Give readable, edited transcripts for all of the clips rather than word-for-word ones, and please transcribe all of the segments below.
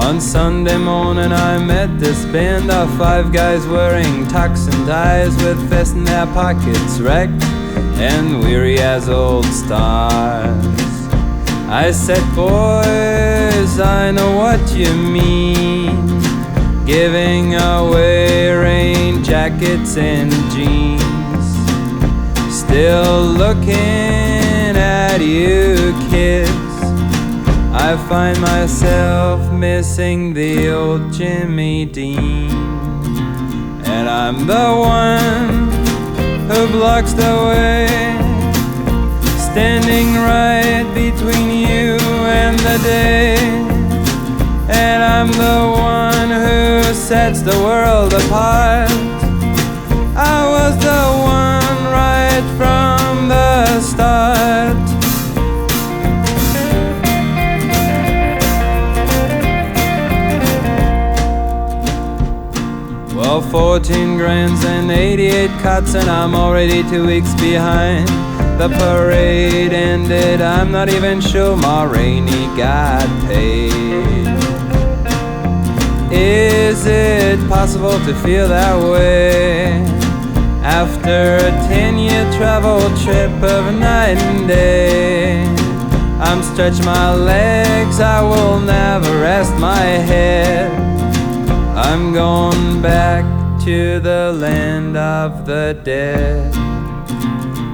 On Sunday morning I met this band of 5 guys wearing tux and ties with vests in their pockets, wrecked and weary as old stars. I said, boys, I know what you mean, giving away rain jackets and jeans. Still looking at you kids, I find myself missing the old Jimmy Dean. And I'm the one who blocks the way, standing right between you and the day. And I'm the one who sets the world apart. I was the one right from the start. Well, 14 grands and 88 cuts, and I'm already 2 weeks behind. The parade ended, I'm not even sure Ma Rainey got paid. Is it possible to feel that way after a 10-year travel trip of night and day? I'm stretching my legs, I will never rest my head. I'm going back to the land of the dead.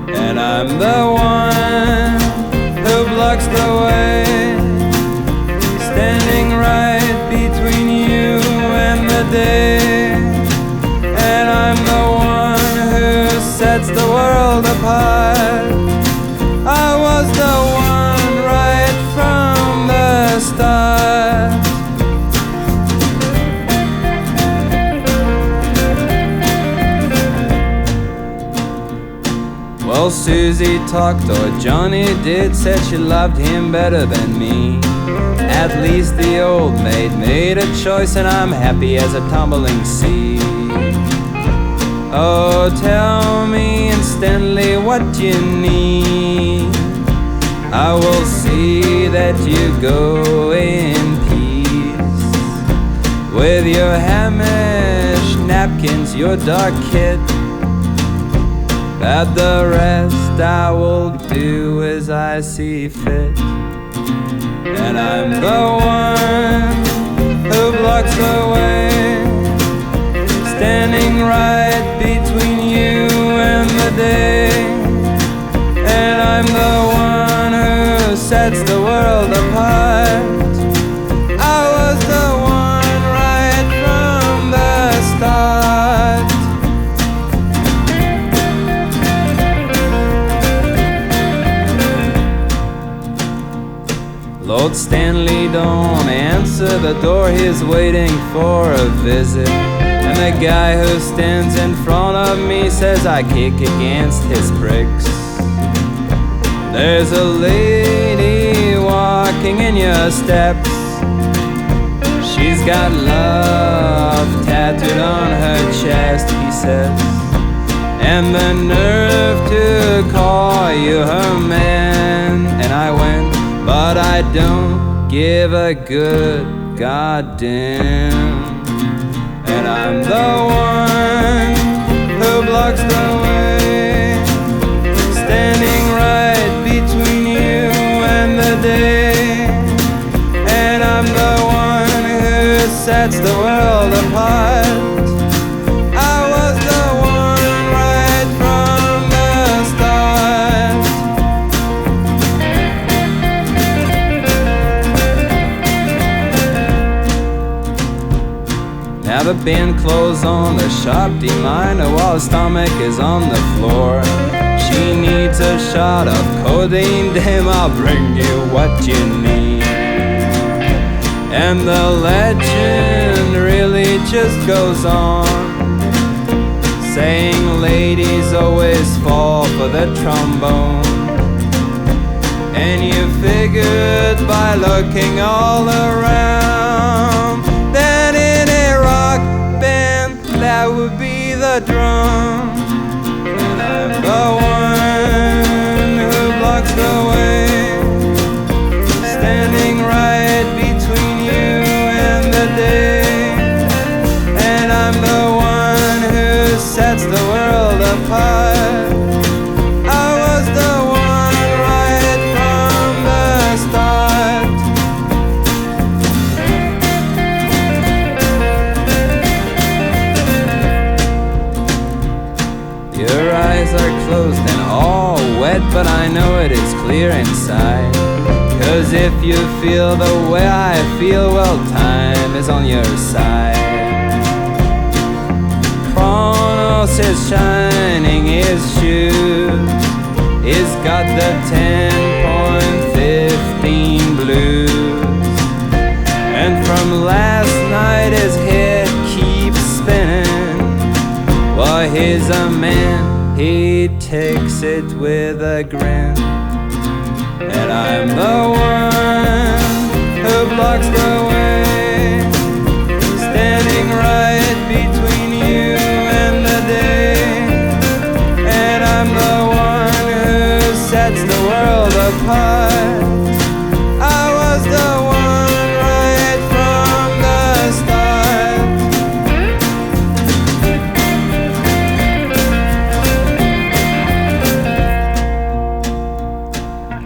And I'm the one who blocks the way, standing right between you and the day. And I'm the one who sets the world apart. I was the one right from the start. Well, Susie talked, or Johnny did, said she loved him better than me. At least the old maid made a choice, and I'm happy as a tumbling sea. Oh, tell me instantly what you need. I will see that you go in peace, with your Hamish napkins, your dark kit. But the rest I will do as I see fit. And I'm the one who blocks the way, standing right between you and the day. And I'm the one who sets the world apart. I was the one right from the start. Lord Stanley don't answer the door, he's waiting for a visit. And the guy who stands in front of me says I kick against his pricks. There's a lady walking in your steps. She's got love tattooed on her chest, he says, and the nerve to call you her man. And I went, but I don't give a good goddamn. And I'm the one who blocks the way, standing right between you and the day. And I'm the one who sets the world apart. I was the one right from the start. Now the band clothes on the sharp D minor while her stomach is on the floor. She needs a shot of codeine, damn, I'll bring you what you need. And the legend really just goes on, saying ladies always fall for the trombone. And you figured by looking all around that in a rock band that would be the drum. And I'm the one who blocks the way, standing right between you and it is clear inside. 'Cause if you feel the way I feel, well, time is on your side. Kronos is shining his shoes. He's got the 10.15 blues. And from last night his head keeps spinning. Well, he's a man, he takes it with a grin. And I'm the one who blocks the way, standing right between you and the day. And I'm the one who sets the world apart. I was the one right from the start.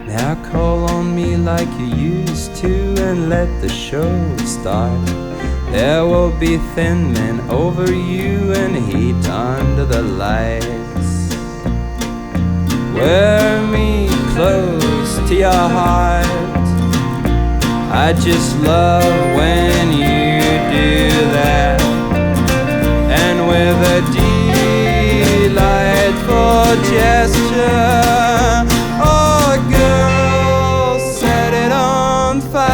Now call on me like you used to and let the show start. There will be thin men over you and heat under the lights. Wear me close to your heart. I just love when you do that. And with a delightful gesture, oh girl, set it on fire.